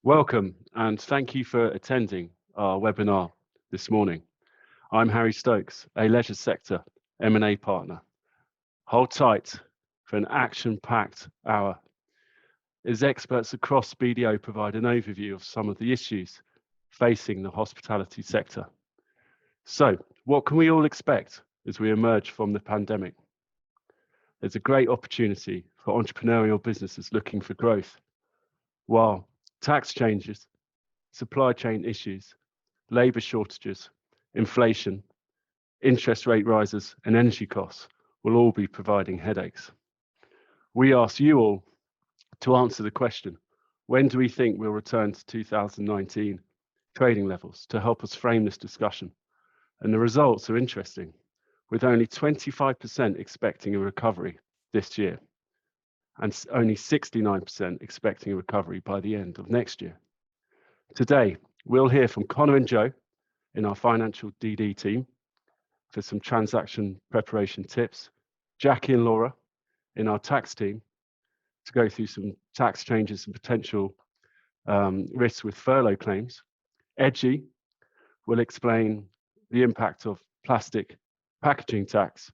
Welcome and thank you for attending our webinar this morning. I'm Harry.Stoakes, a leisure sector M&A partner. Hold tight for an action-packed hour as experts across BDO provide an overview of some of the issues facing the hospitality sector. So, what can we all expect as we emerge from the pandemic? There's a great opportunity for entrepreneurial businesses looking for growth, while tax changes, supply chain issues, labour shortages, inflation, interest rate rises and energy costs will all be providing headaches. We ask you all to answer the question, when do we think we'll return to 2019 trading levels, to help us frame this discussion? And the results are interesting, with only 25% expecting a recovery this year and only 69% expecting a recovery by the end of next year. Today, we'll hear from Conor and Jo in our financial DD team for some transaction preparation tips, Jacqui and Laura in our tax team to go through some tax changes and potential risks with furlough claims. Ece will explain the impact of plastic packaging tax.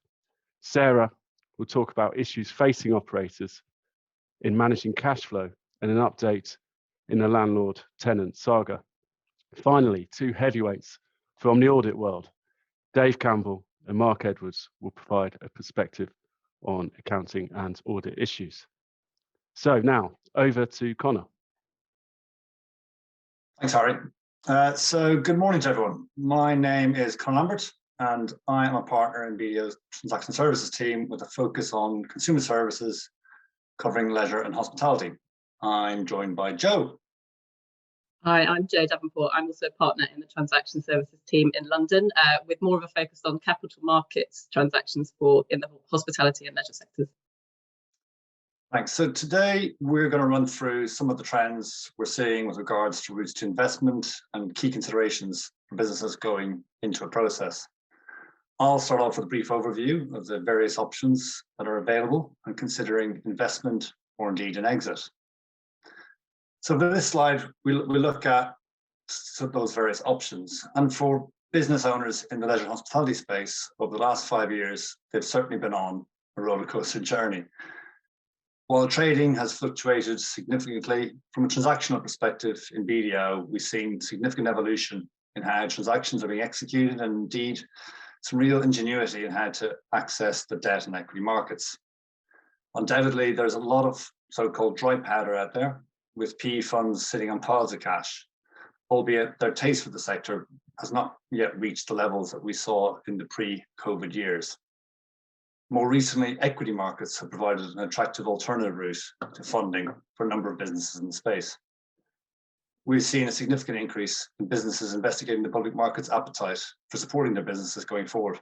Sarah will talk about issues facing operators in managing cash flow and an update in the landlord-tenant saga. Finally, two heavyweights from the audit world, Dave.Campbell and Mark.Edwards, will provide a perspective on accounting and audit issues. So now, over to Conor. Thanks, Harry. So good morning to everyone. My name is Conor.Lambert, and I am a partner in BDO's transaction services team with a focus on consumer services, covering leisure and hospitality. I'm joined by Jo. Hi, I'm Jo.Davenport. I'm also a partner in the transaction services team in London, with more of a focus on capital markets transactions in the hospitality and leisure sectors. Thanks. So today we're going to run through some of the trends we're seeing with regards to routes to investment and key considerations for businesses going into a process. I'll start off with a brief overview of the various options that are available and considering investment or indeed an exit. So for this slide, we look at those various options. And for business owners in the leisure and hospitality space, over the last 5 years, they've certainly been on a roller coaster journey. While trading has fluctuated significantly, from a transactional perspective in BDO, we've seen significant evolution in how transactions are being executed and indeed some real ingenuity in how to access the debt and equity markets. Undoubtedly, there's a lot of so-called dry powder out there, with PE funds sitting on piles of cash, albeit their taste for the sector has not yet reached the levels that we saw in the pre-COVID years. More recently, equity markets have provided an attractive alternative route to funding for a number of businesses in the space. We've seen a significant increase in businesses investigating the public market's appetite for supporting their businesses going forward.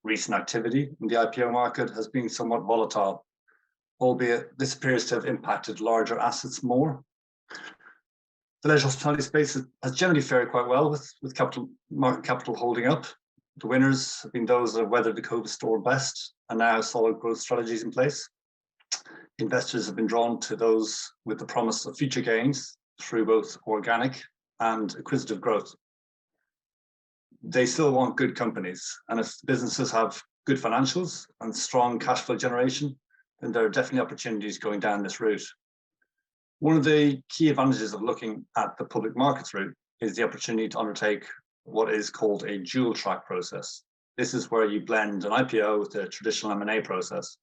Recent activity in the IPO market has been somewhat volatile, albeit this appears to have impacted larger assets more. The leisure hospitality space has generally fared quite well with market capital holding up. The winners have been those that have weathered the COVID storm best and now have solid growth strategies in place. Investors have been drawn to those with the promise of future gains through both organic and acquisitive growth. They still want good companies, and if businesses have good financials and strong cash flow generation, then there are definitely opportunities going down this route. One of the key advantages of looking at the public markets route is the opportunity to undertake what is called a dual track process. This is where you blend an IPO with a traditional M&A process.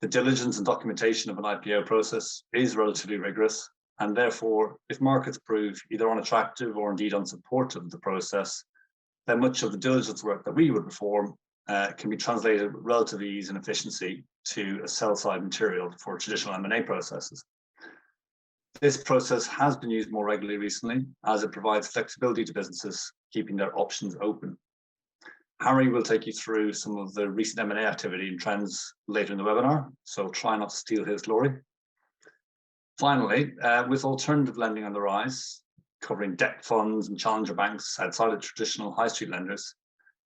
The diligence and documentation of an IPO process is relatively rigorous, and therefore, if markets prove either unattractive or indeed unsupportive of the process, then much of the diligence work that we would perform can be translated with relative ease and efficiency to a sell-side material for traditional M&A processes. This process has been used more regularly recently, as it provides flexibility to businesses, keeping their options open. Harry will take you through some of the recent M&A activity and trends later in the webinar, so try not to steal his glory. Finally, with alternative lending on the rise, covering debt funds and challenger banks outside of traditional high street lenders,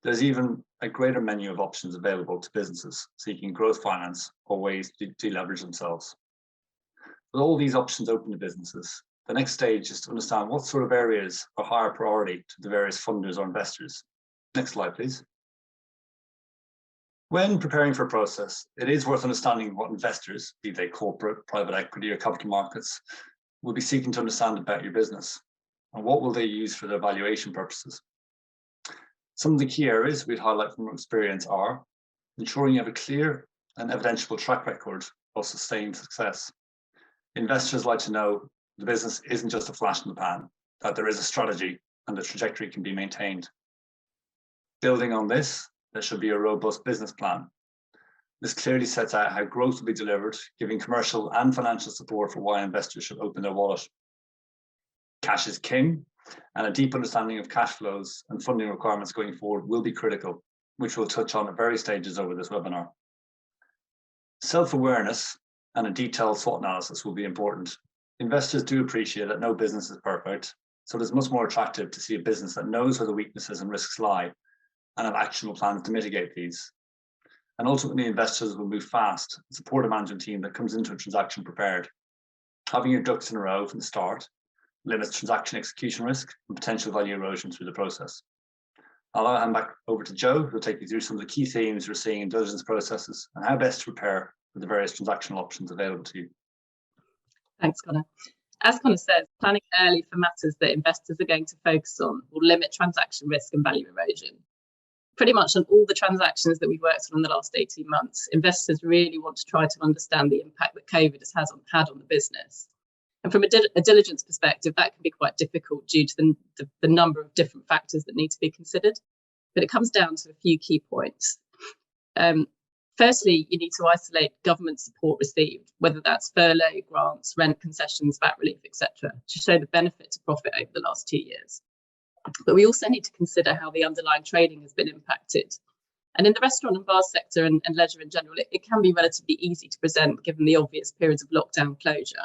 there's even a greater menu of options available to businesses seeking growth finance or ways to deleverage themselves. With all these options open to businesses, the next stage is to understand what sort of areas are higher priority to the various funders or investors. Next slide, please. When preparing for a process, it is worth understanding what investors, be they corporate, private equity, or capital markets, will be seeking to understand about your business, and what will they use for their valuation purposes. Some of the key areas we'd highlight from experience are ensuring you have a clear and evidential track record of sustained success. Investors like to know the business isn't just a flash in the pan, that there is a strategy and the trajectory can be maintained. Building on this, there should be a robust business plan. This clearly sets out how growth will be delivered, giving commercial and financial support for why investors should open their wallet. Cash is king, and a deep understanding of cash flows and funding requirements going forward will be critical, which we'll touch on at various stages over this webinar. Self-awareness and a detailed SWOT analysis will be important. Investors do appreciate that no business is perfect, so it is much more attractive to see a business that knows where the weaknesses and risks lie and have actionable plans to mitigate these. And ultimately, investors will move fast and support a management team that comes into a transaction prepared. Having your ducks in a row from the start limits transaction execution risk and potential value erosion through the process. I'll now hand back over to Jo, who'll take you through some of the key themes we're seeing in diligence processes and how best to prepare for the various transactional options available to you. Thanks, Conor. As Conor says, planning early for matters that investors are going to focus on will limit transaction risk and value erosion. Pretty much on all the transactions that we've worked on in the last 18 months, investors really want to try to understand the impact that COVID has had on the business. And from a diligence perspective, that can be quite difficult due to the number of different factors that need to be considered. But it comes down to a few key points. Firstly, you need to isolate government support received, whether that's furlough, grants, rent concessions, VAT relief, etc., to show the benefit to profit over the last 2 years. But we also need to consider how the underlying trading has been impacted. And in the restaurant and bar sector and leisure in general, it can be relatively easy to present given the obvious periods of lockdown closure.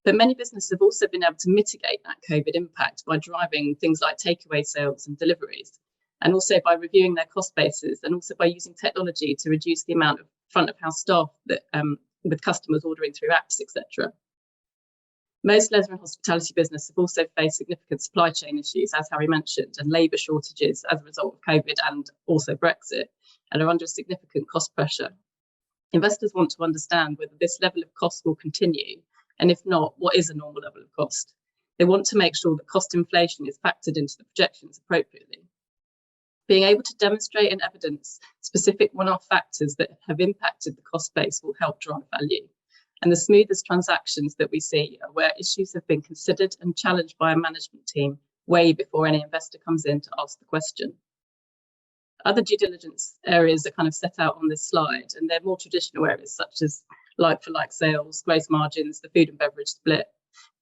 But many businesses have also been able to mitigate that COVID impact by driving things like takeaway sales and deliveries, and also by reviewing their cost bases, and also by using technology to reduce the amount of front of house staff that with customers ordering through apps, etc. Most leisure and hospitality businesses have also faced significant supply chain issues, as Harry mentioned, and labour shortages as a result of COVID and also Brexit, and are under significant cost pressure. Investors want to understand whether this level of cost will continue, and if not, what is a normal level of cost? They want to make sure that cost inflation is factored into the projections appropriately. Being able to demonstrate and evidence specific one-off factors that have impacted the cost base will help drive value. And the smoothest transactions that we see are where issues have been considered and challenged by a management team way before any investor comes in to ask the question. Other due diligence areas are kind of set out on this slide, and they're more traditional areas such as like-for-like sales, gross margins, the food and beverage split,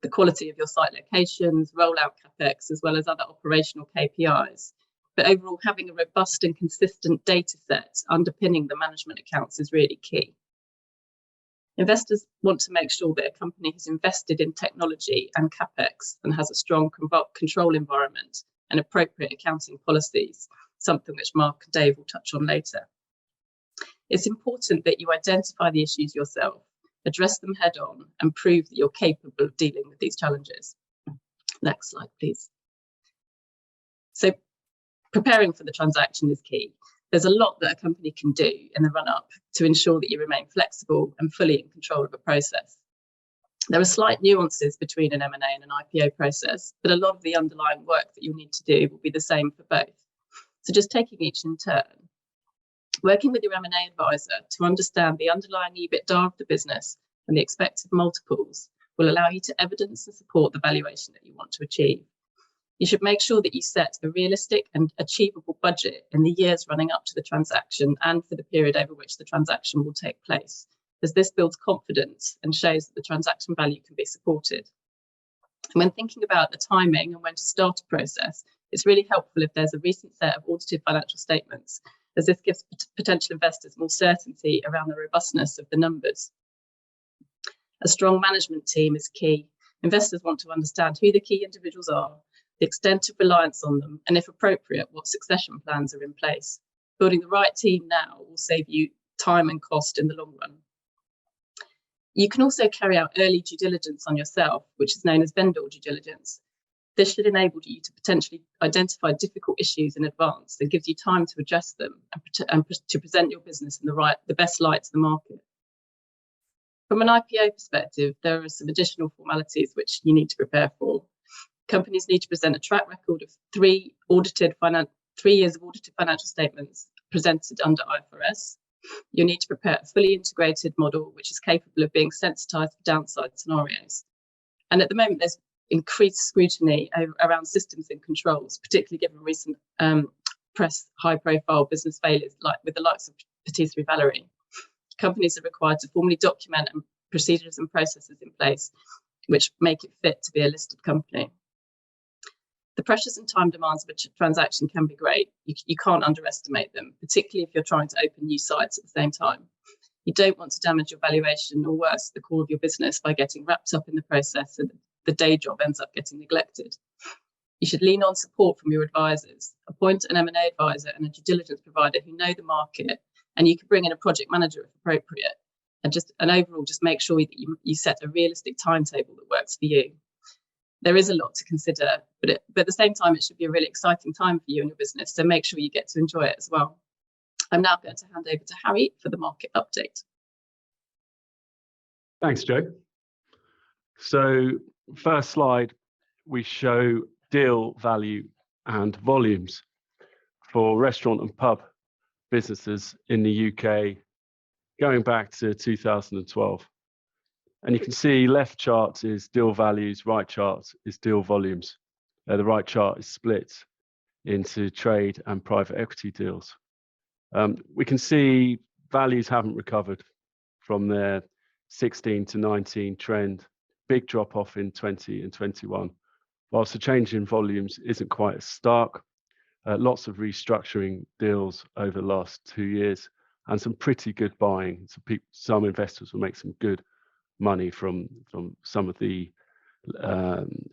the quality of your site locations, rollout capex, as well as other operational KPIs. But overall, having a robust and consistent data set underpinning the management accounts is really key. Investors want to make sure that a company has invested in technology and capex and has a strong control environment and appropriate accounting policies, something which Mark and Dave will touch on later. It's important that you identify the issues yourself, address them head on, and prove that you're capable of dealing with these challenges. Next slide, please. So preparing for the transaction is key. There's a lot that a company can do in the run-up to ensure that you remain flexible and fully in control of a process. There are slight nuances between an M&A and an IPO process, but a lot of the underlying work that you'll need to do will be the same for both. So just taking each in turn. Working with your M&A advisor to understand the underlying EBITDA of the business and the expected multiples will allow you to evidence and support the valuation that you want to achieve. You should make sure that you set a realistic and achievable budget in the years running up to the transaction and for the period over which the transaction will take place, as this builds confidence and shows that the transaction value can be supported. And when thinking about the timing and when to start a process, it's really helpful if there's a recent set of audited financial statements, as this gives potential investors more certainty around the robustness of the numbers. A strong management team is key. Investors want to understand who the key individuals are, the extent of reliance on them, and if appropriate, what succession plans are in place. Building the right team now will save you time and cost in the long run. You can also carry out early due diligence on yourself, which is known as vendor due diligence. This should enable you to potentially identify difficult issues in advance and gives you time to address them and to present your business in the best light to the market. From an IPO perspective, there are some additional formalities which you need to prepare for. Companies need to present a track record of 3 years of audited financial statements presented under IFRS. You need to prepare a fully integrated model which is capable of being sensitized for downside scenarios. And at the moment, there's increased scrutiny around systems and controls, particularly given recent press high-profile business failures like with the likes of Patisserie Valerie. Companies are required to formally document and procedures and processes in place which make it fit to be a listed company. The pressures and time demands of a transaction can be great. You can't underestimate them, particularly if you're trying to open new sites at the same time. You don't want to damage your valuation or worse, the core of your business by getting wrapped up in the process and the day job ends up getting neglected. You should lean on support from your advisors. Appoint an M&A advisor and a due diligence provider who know the market, and you can bring in a project manager if appropriate. And overall, just make sure that you set a realistic timetable that works for you. There is a lot to consider, but at the same time, it should be a really exciting time for you and your business. So make sure you get to enjoy it as well. I'm now going to hand over to Harry for the market update. Thanks, Jo. So first slide, we show deal value and volumes for restaurant and pub businesses in the UK going back to 2012. And you can see left chart is deal values, right chart is deal volumes. The right chart is split into trade and private equity deals. We can see values haven't recovered from their 16 to 19 trend, big drop off in 20 and 21. Whilst the change in volumes isn't quite as stark, lots of restructuring deals over the last 2 years and some pretty good buying. So some investors will make some good money from some of the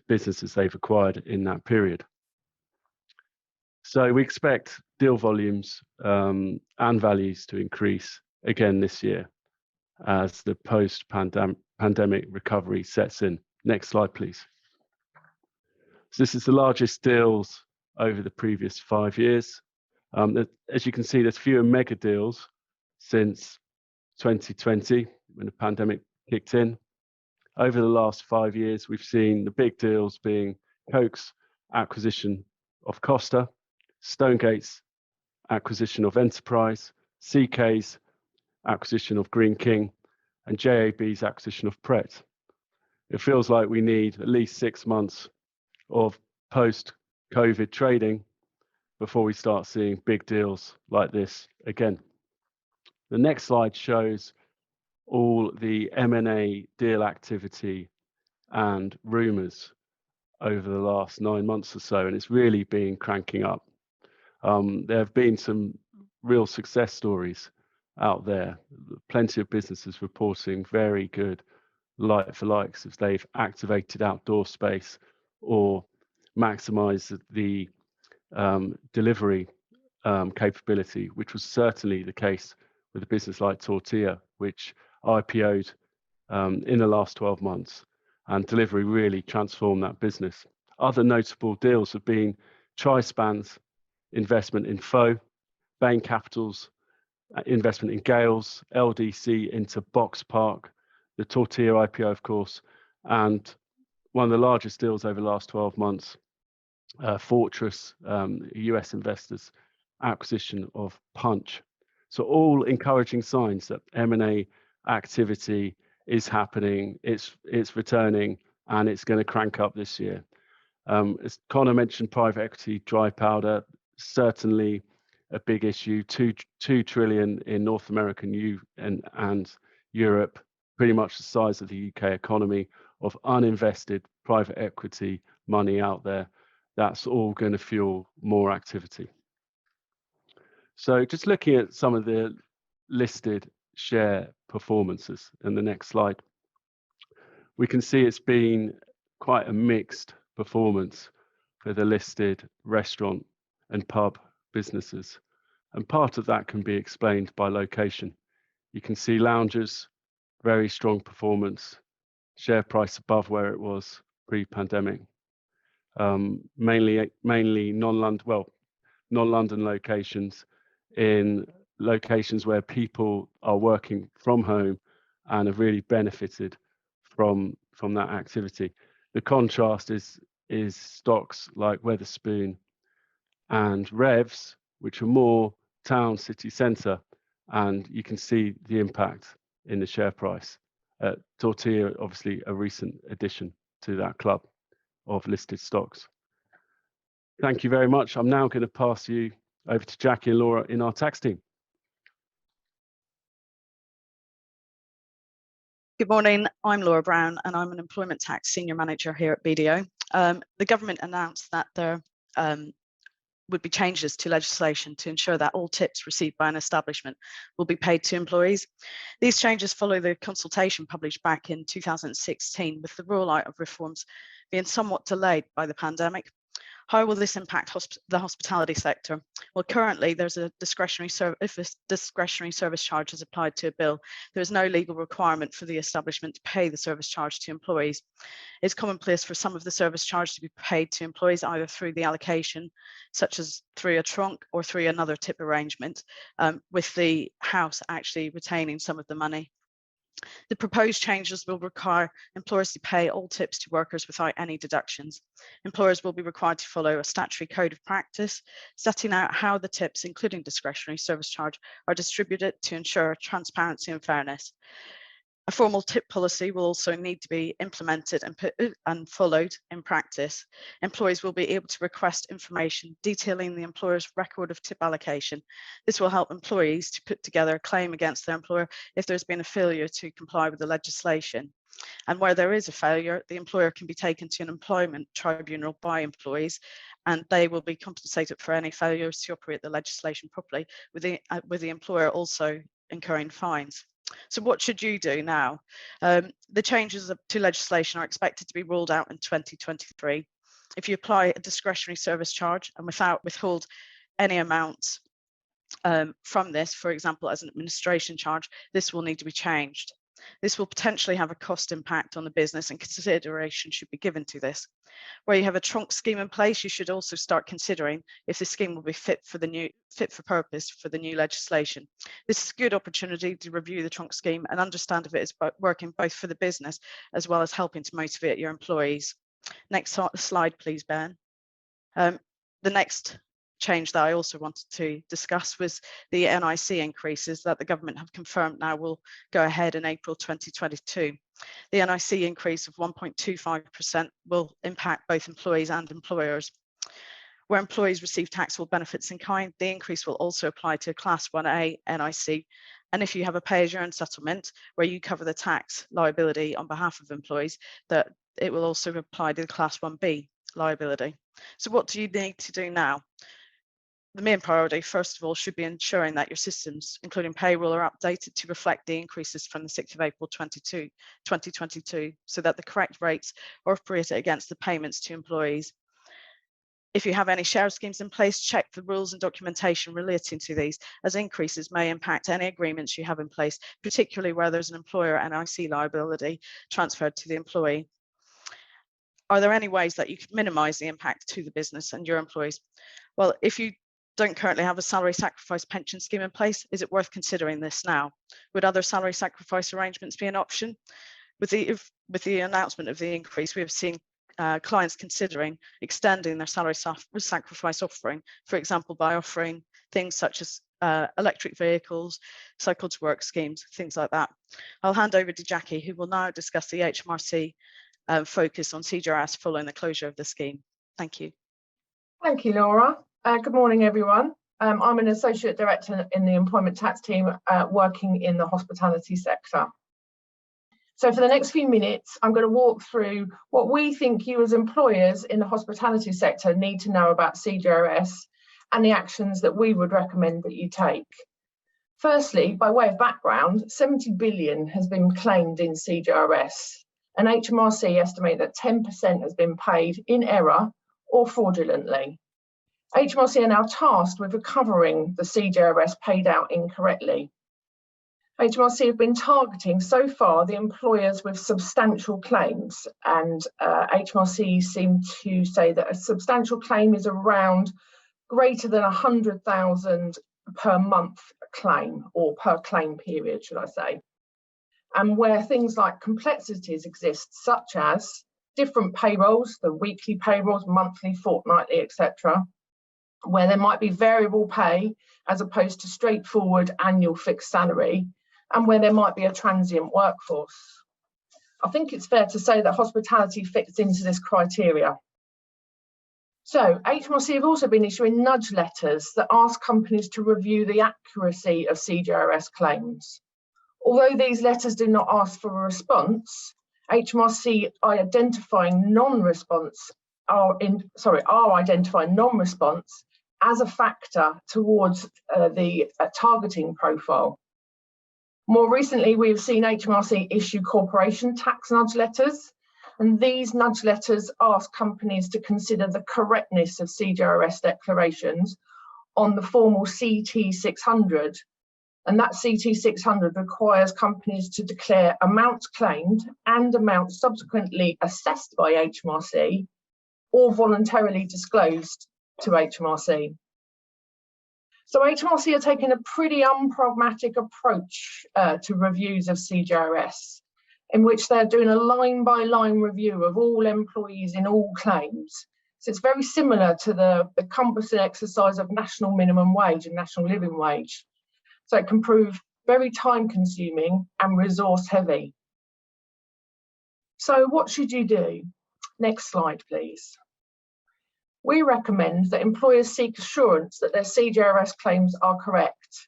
businesses they've acquired in that period. So we expect deal volumes and values to increase again this year as the post-pandemic recovery sets in. Next slide, please. So this is the largest deals over the previous 5 years. As you can see, there's fewer mega deals since 2020 when the pandemic kicked in. Over the last 5 years, we've seen the big deals being Coke's acquisition of Costa, Stonegate's acquisition of Enterprise, CK's acquisition of Green King, and JAB's acquisition of Pret. It feels like we need at least 6 months of post-COVID trading before we start seeing big deals like this again. The next slide shows all the M&A deal activity and rumours over the last 9 months or so, and it's really been cranking up. There have been some real success stories out there, plenty of businesses reporting very good like-for-likes if they've activated outdoor space or maximised the delivery capability, which was certainly the case with a business like Tortilla, which IPO'd in the last 12 months, and delivery really transformed that business. Other notable deals have been Trispan's investment in FO, Bain Capital's investment in Gales, LDC into Box Park, the Tortilla IPO, of course, and one of the largest deals over the last 12 months, Fortress, US investors, acquisition of Punch. So all encouraging signs that M&A activity is happening, it's returning, and it's going to crank up this year. As Conor mentioned, private equity dry powder, certainly a big issue. 2 trillion in North America and Europe, pretty much the size of the UK economy, of uninvested private equity money out there. That's all going to fuel more activity. So just looking at some of the listed share performances in the next slide, we can see it's been quite a mixed performance for the listed restaurant and pub businesses. And part of that can be explained by location. You can see lounges very strong performance, share price above where it was pre-pandemic. Mainly non-London locations, in locations where people are working from home and have really benefited from that activity. The contrast is stocks like Wetherspoon and Revs, which are more town city centre, and you can see the impact in the share price. Tortilla, obviously a recent addition to that club of listed stocks. Thank you very much. I'm now going to pass you over to Jacqui and Laura in our tax team. Good morning, I'm Laura.Brown and I'm an employment tax senior manager here at BDO. The government announced that there would be changes to legislation to ensure that all tips received by an establishment will be paid to employees. These changes follow the consultation published back in 2016, with the rollout of reforms being somewhat delayed by the pandemic. How will this impact the hospitality sector? Well, currently there's a discretionary service. If a discretionary service charge is applied to a bill, there is no legal requirement for the establishment to pay the service charge to employees. It's commonplace for some of the service charge to be paid to employees either through the allocation, such as through a TRONC or through another tip arrangement, with the house actually retaining some of the money. The proposed changes will require employers to pay all tips to workers without any deductions. Employers will be required to follow a statutory code of practice, setting out how the tips, including discretionary service charge, are distributed to ensure transparency and fairness. A formal tip policy will also need to be implemented and followed in practice. Employees will be able to request information detailing the employer's record of tip allocation. This will help employees to put together a claim against their employer if there's been a failure to comply with the legislation. And where there is a failure, the employer can be taken to an employment tribunal by employees, and they will be compensated for any failures to operate the legislation properly, with the employer also incurring fines. So what should you do now? The changes to legislation are expected to be rolled out in 2023. If you apply a discretionary service charge and withhold any amount from this, for example, as an administration charge, this will need to be changed. This will potentially have a cost impact on the business, and consideration should be given to this. Where you have a TRONC scheme in place, you should also start considering if the scheme will be fit for purpose for the new legislation. This is a good opportunity to review the TRONC scheme and understand if it is working both for the business as well as helping to motivate your employees. Next slide, please, Ben. The next change that I also wanted to discuss was the NIC increases that the government have confirmed now will go ahead in April 2022. The NIC increase of 1.25% will impact both employees and employers. Where employees receive taxable benefits in kind, the increase will also apply to Class 1A NIC. And if you have a pay-as-you-earn settlement where you cover the tax liability on behalf of employees, that it will also apply to the Class 1B liability. So what do you need to do now? The main priority, first of all, should be ensuring that your systems, including payroll, are updated to reflect the increases from the 6th of April 2022, so that the correct rates are operated against the payments to employees. If you have any share schemes in place, check the rules and documentation relating to these, as increases may impact any agreements you have in place, particularly where there's an employer NIC liability transferred to the employee. Are there any ways that you could minimise the impact to the business and your employees? Well, if you don't currently have a salary sacrifice pension scheme in place, is it worth considering this now? Would other salary sacrifice arrangements be an option? With the announcement of the increase, we have seen clients considering extending their salary sacrifice offering, for example, by offering things such as electric vehicles, cycle to work schemes, things like that. I'll hand over to Jacqui, who will now discuss the HMRC focus on CJRS following the closure of the scheme. Thank you. Thank you, Laura. Good morning, everyone. I'm an associate director in the employment tax team working in the hospitality sector. So for the next few minutes, I'm going to walk through what we think you as employers in the hospitality sector need to know about CJRS and the actions that we would recommend that you take. Firstly, by way of background, 70 billion has been claimed in CJRS, and HMRC estimate that 10% has been paid in error or fraudulently. HMRC are now tasked with recovering the CJRS paid out incorrectly. HMRC have been targeting so far the employers with substantial claims, and HMRC seem to say that a substantial claim is around greater than 100,000 per month claim, or per claim period, should I say. And where things like complexities exist, such as different payrolls, the weekly payrolls, monthly, fortnightly, etc., where there might be variable pay as opposed to straightforward annual fixed salary, and where there might be a transient workforce. I think it's fair to say that hospitality fits into this criteria. So HMRC have also been issuing nudge letters that ask companies to review the accuracy of CJRS claims. Although these letters do not ask for a response, HMRC are identifying non-response as a factor towards the targeting profile. More recently, we've seen HMRC issue corporation tax nudge letters, and these nudge letters ask companies to consider the correctness of CJRS declarations on the formal CT 600. And that CT 600 requires companies to declare amounts claimed and amounts subsequently assessed by HMRC or voluntarily disclosed to HMRC. So HMRC are taking a pretty unpragmatic approach to reviews of CJRS, in which they're doing a line-by-line review of all employees in all claims. So it's very similar to the cumbersome exercise of national minimum wage and national living wage. So it can prove very time-consuming and resource-heavy. So what should you do? Next slide, please. We recommend that employers seek assurance that their CJRS claims are correct.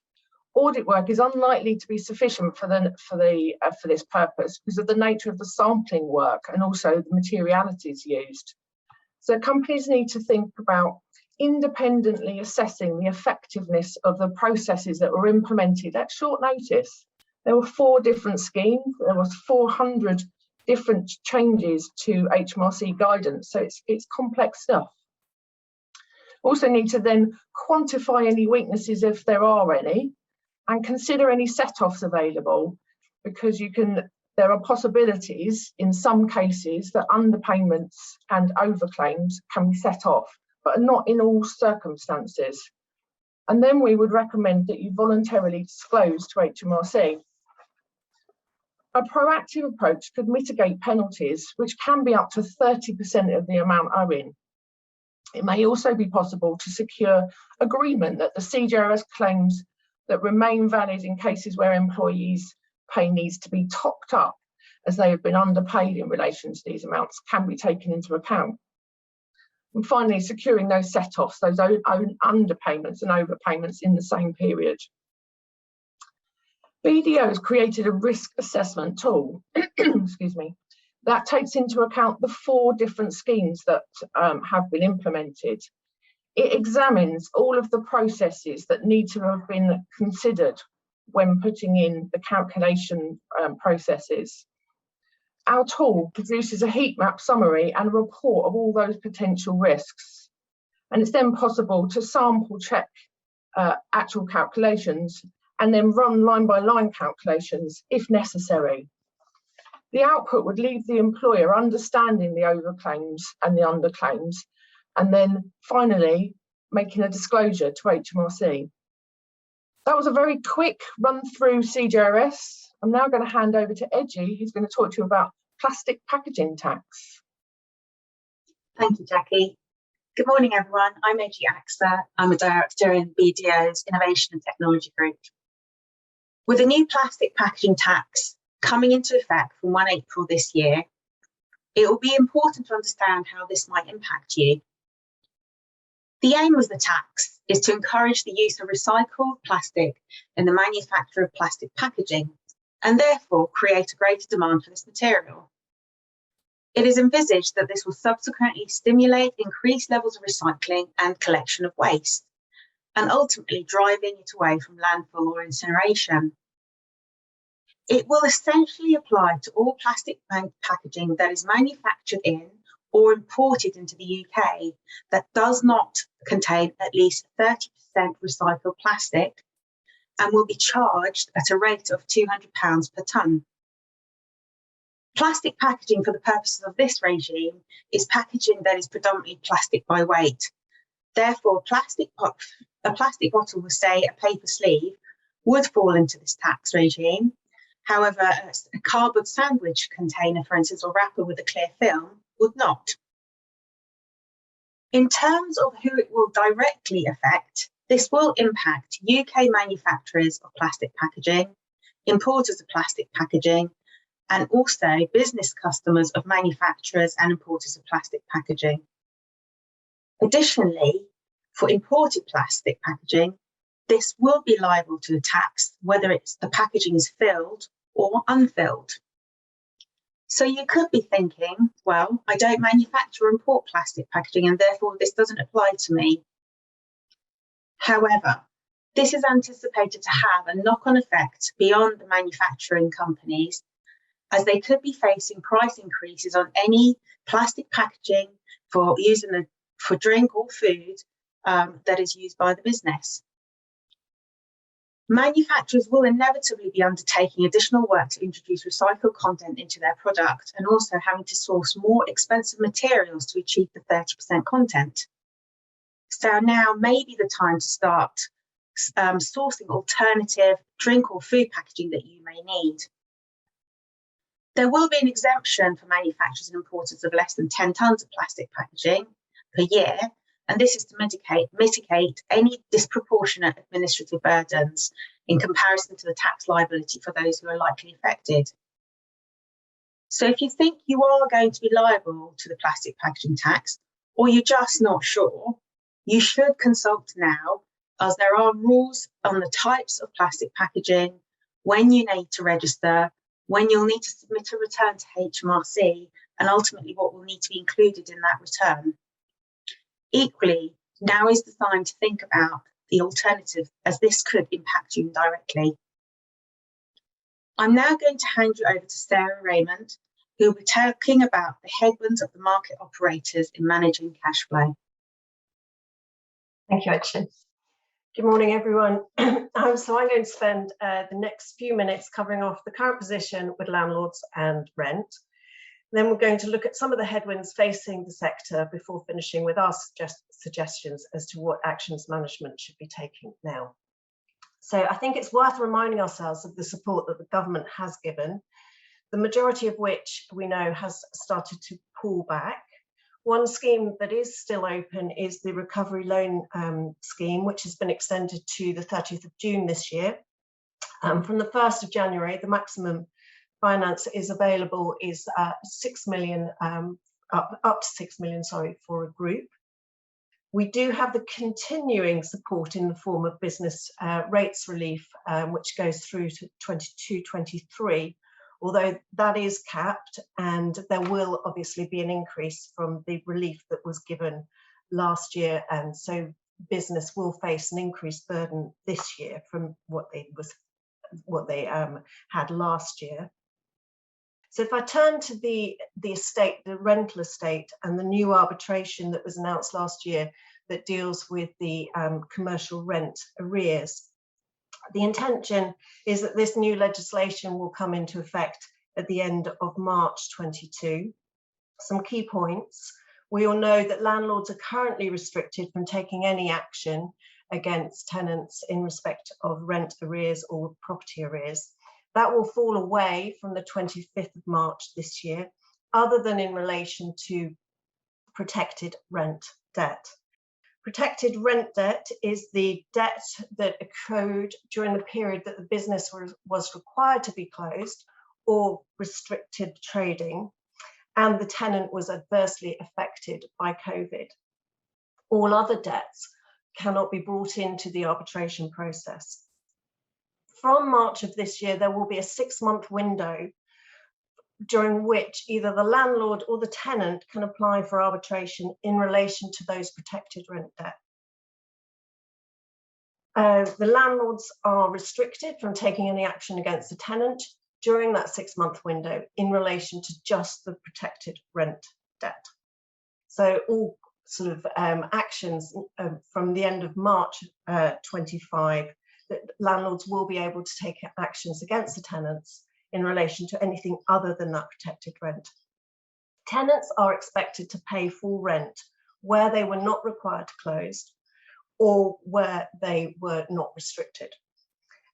Audit work is unlikely to be sufficient for this purpose because of the nature of the sampling work and also the materialities used. So companies need to think about independently assessing the effectiveness of the processes that were implemented at short notice. There were 4 different schemes, there was 400 different changes to HMRC guidance, so it's complex stuff. Also need to then quantify any weaknesses if there are any, and consider any set-offs available, because there are possibilities in some cases that underpayments and overclaims can be set off, but not in all circumstances. And then we would recommend that you voluntarily disclose to HMRC. A proactive approach could mitigate penalties, which can be up to 30% of the amount owing. It may also be possible to secure agreement that the CJRS claims that remain valid in cases where employees' pay needs to be topped up as they have been underpaid in relation to these amounts can be taken into account. And finally, securing those set-offs, those own underpayments and overpayments in the same period. BDO has created a risk assessment tool, excuse me, that takes into account the 4 different schemes that have been implemented. It examines all of the processes that need to have been considered when putting in the calculation processes. Our tool produces a heat map summary and a report of all those potential risks. And it's then possible to sample check actual calculations and then run line-by-line calculations if necessary. The output would leave the employer understanding the overclaims and the underclaims, and then finally making a disclosure to HMRC. That was a very quick run through CJRS. I'm now going to hand over to Ece, who's going to talk to you about plastic packaging tax. Thank you, Jacqui. Good morning, everyone. I'm Ece.Akser. I'm a director in BDO's Innovation and Technology Group. With a new plastic packaging tax coming into effect from 1 April this year, it will be important to understand how this might impact you. The aim of the tax is to encourage the use of recycled plastic in the manufacture of plastic packaging, and therefore create a greater demand for this material. It is envisaged that this will subsequently stimulate increased levels of recycling and collection of waste, and ultimately driving it away from landfill or incineration. It will essentially apply to all plastic packaging that is manufactured in or imported into the UK that does not contain at least 30% recycled plastic, and will be charged at a rate of £200 per tonne. Plastic packaging for the purposes of this regime is packaging that is predominantly plastic by weight. Therefore, a plastic bottle with, say, a paper sleeve would fall into this tax regime. However, a cardboard sandwich container, for instance, or wrapper with a clear film would not. In terms of who it will directly affect, this will impact UK manufacturers of plastic packaging, importers of plastic packaging, and also business customers of manufacturers and importers of plastic packaging. Additionally, for imported plastic packaging, this will be liable to the tax whether the packaging is filled or unfilled. So you could be thinking, well, I don't manufacture or import plastic packaging and therefore this doesn't apply to me. However, this is anticipated to have a knock-on effect beyond the manufacturing companies, as they could be facing price increases on any plastic packaging for drink or food that is used by the business. Manufacturers will inevitably be undertaking additional work to introduce recycled content into their product and also having to source more expensive materials to achieve the 30% content. So now may be the time to start sourcing alternative drink or food packaging that you may need. There will be an exemption for manufacturers and importers of less than 10 tonnes of plastic packaging per year, and this is to mitigate any disproportionate administrative burdens in comparison to the tax liability for those who are likely affected. So if you think you are going to be liable to the plastic packaging tax, or you're just not sure, you should consult now, as there are rules on the types of plastic packaging, when you need to register, when you'll need to submit a return to HMRC, and ultimately what will need to be included in that return. Equally, now is the time to think about the alternative, as this could impact you directly. I'm now going to hand you over to Sarah.Rayment, who will be talking about the headwinds of the market operators in managing cash flow. Thank you, Ece. Good morning, everyone. So I'm going to spend the next few minutes covering off the current position with landlords and rent. Then we're going to look at some of the headwinds facing the sector before finishing with our suggestions as to what actions management should be taking now. So I think it's worth reminding ourselves of the support that the government has given, the majority of which we know has started to pull back. One scheme that is still open is the recovery loan scheme, which has been extended to the 30th of June this year. From the 1st of January, the maximum finance is available is 6 million, up to 6 million, sorry, for a group. We do have the continuing support in the form of business rates relief, which goes through to 22-23, although that is capped, and there will obviously be an increase from the relief that was given last year, and so business will face an increased burden this year from what they had last year. So if I turn to the estate, the rental estate, and the new arbitration that was announced last year that deals with the commercial rent arrears, the intention is that this new legislation will come into effect at the end of March 22. Some key points. We all know that landlords are currently restricted from taking any action against tenants in respect of rent arrears or property arrears. That will fall away from the 25th of March this year, other than in relation to protected rent debt. Protected rent debt is the debt that accrued during the period that the business was required to be closed or restricted trading, and the tenant was adversely affected by COVID. All other debts cannot be brought into the arbitration process. From March of this year, there will be a 6-month window during which either the landlord or the tenant can apply for arbitration in relation to those protected rent debt. The landlords are restricted from taking any action against the tenant during that 6-month window in relation to just the protected rent debt. So all sort of actions from the end of March 25 that landlords will be able to take actions against the tenants in relation to anything other than that protected rent. Tenants are expected to pay full rent where they were not required to close or where they were not restricted.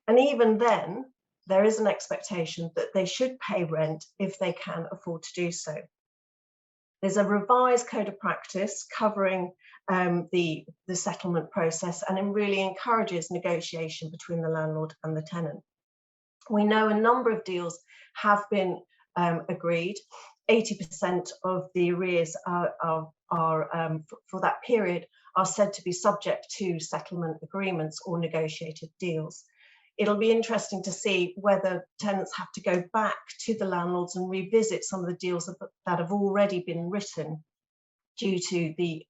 And even then, there is an expectation that they should pay rent if they can afford to do so. There's a revised code of practice covering the settlement process, and it really encourages negotiation between the landlord and the tenant. We know a number of deals have been agreed. 80% of the arrears for that period are said to be subject to settlement agreements or negotiated deals. It'll be interesting to see whether tenants have to go back to the landlords and revisit some of the deals that have already been written due to the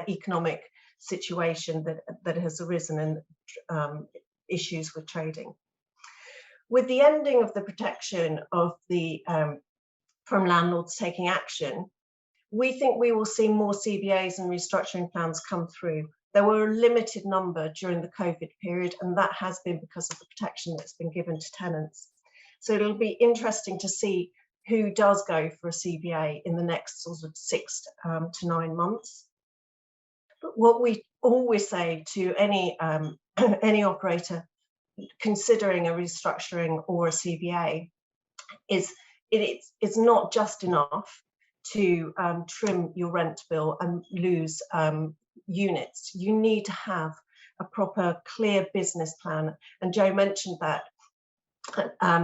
economic situation that has arisen and issues with trading. With the ending of the protection of the from landlords taking action, we think we will see more CBAs and restructuring plans come through. There were a limited number during the COVID period, and that has been because of the protection that's been given to tenants. So it'll be interesting to see who does go for a CBA in the next sort of 6 to 9 months. But what we always say to any operator considering a restructuring or a CBA is it's not just enough to trim your rent bill and lose units. You need to have a proper, clear business plan. And Jo mentioned that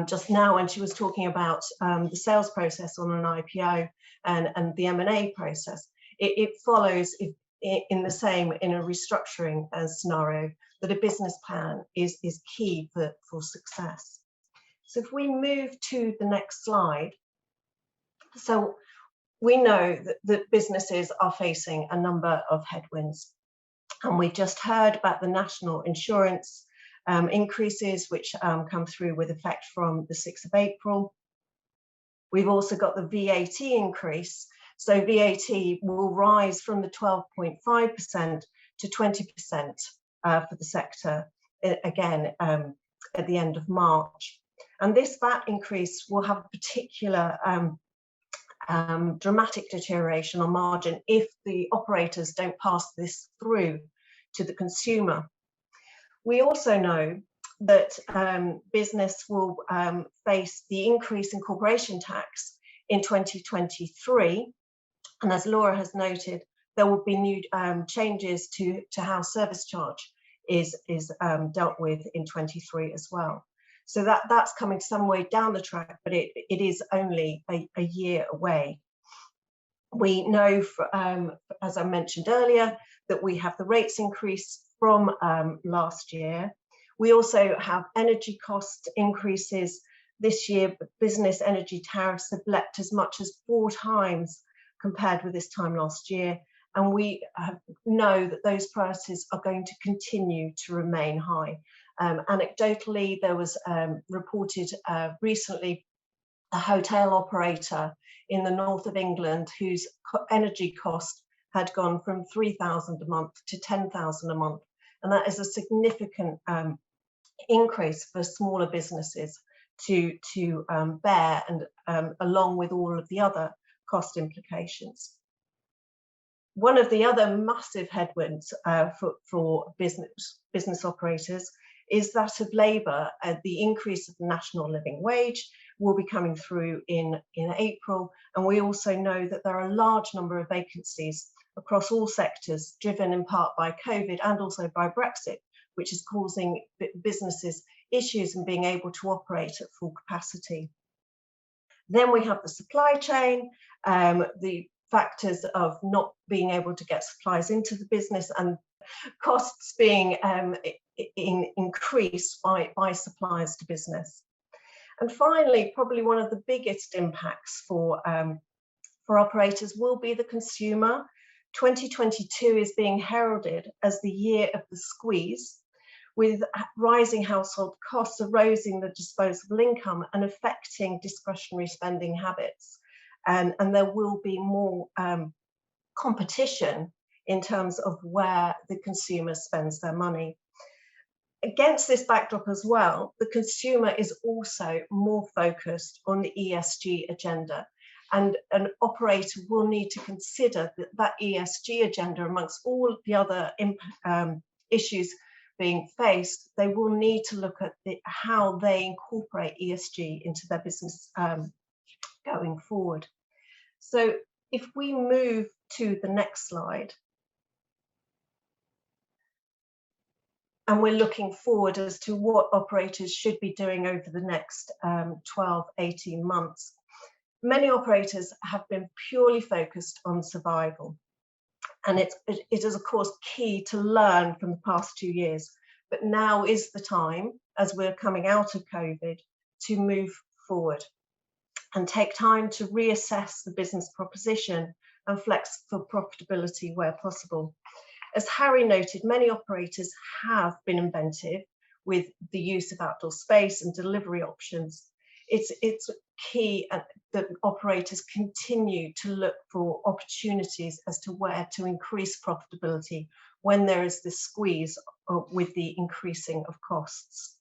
just now when she was talking about the sales process on an IPO and the M&A process. It follows in the same in a restructuring scenario that a business plan is key for success. So if we move to the next slide. So we know that businesses are facing a number of headwinds, and we've just heard about the national insurance increases which come through with effect from the 6th of April. We've also got the VAT increase. So VAT will rise from the 12.5% to 20% for the sector, again, at the end of March. And this VAT increase will have a particular dramatic deterioration on margin if the operators don't pass this through to the consumer. We also know that business will face the increase in corporation tax in 2023. And as Laura has noted, there will be new changes to how service charge is dealt with in 23 as well. So that's coming some way down the track, but it is only a year away. We know, as I mentioned earlier, that we have the rates increase from last year. We also have energy cost increases this year, but business energy tariffs have leapt as much as 4 times compared with this time last year. And we know that those prices are going to continue to remain high. Anecdotally, there was reported recently a hotel operator in the north of England whose energy cost had gone from 3,000 a month to 10,000 a month. And that is a significant increase for smaller businesses to bear, and along with all of the other cost implications. One of the other massive headwinds for business operators is that of labour. The increase of the national living wage will be coming through in April, and we also know that there are a large number of vacancies across all sectors, driven in part by COVID and also by Brexit, which is causing businesses issues in being able to operate at full capacity. Then we have the supply chain, the factors of not being able to get supplies into the business and costs being increased by suppliers to business. And finally, probably one of the biggest impacts for operators will be the consumer. 2022 is being heralded as the year of the squeeze, with rising household costs eroding the disposable income and affecting discretionary spending habits. And there will be more competition in terms of where the consumer spends their money. Against this backdrop as well, the consumer is also more focused on the ESG agenda, and an operator will need to consider that ESG agenda amongst all the other issues being faced. They will need to look at how they incorporate ESG into their business going forward. So if we move to the next slide, and we're looking forward as to what operators should be doing over the next 12, 18 months. Many operators have been purely focused on survival. And it is, of course, key to learn from the past 2 years. But now is the time, as we're coming out of COVID, to move forward and take time to reassess the business proposition and flex for profitability where possible. As Harry noted, many operators have been inventive with the use of outdoor space and delivery options. It's key that operators continue to look for opportunities as to where to increase profitability when there is this squeeze with the increasing of costs.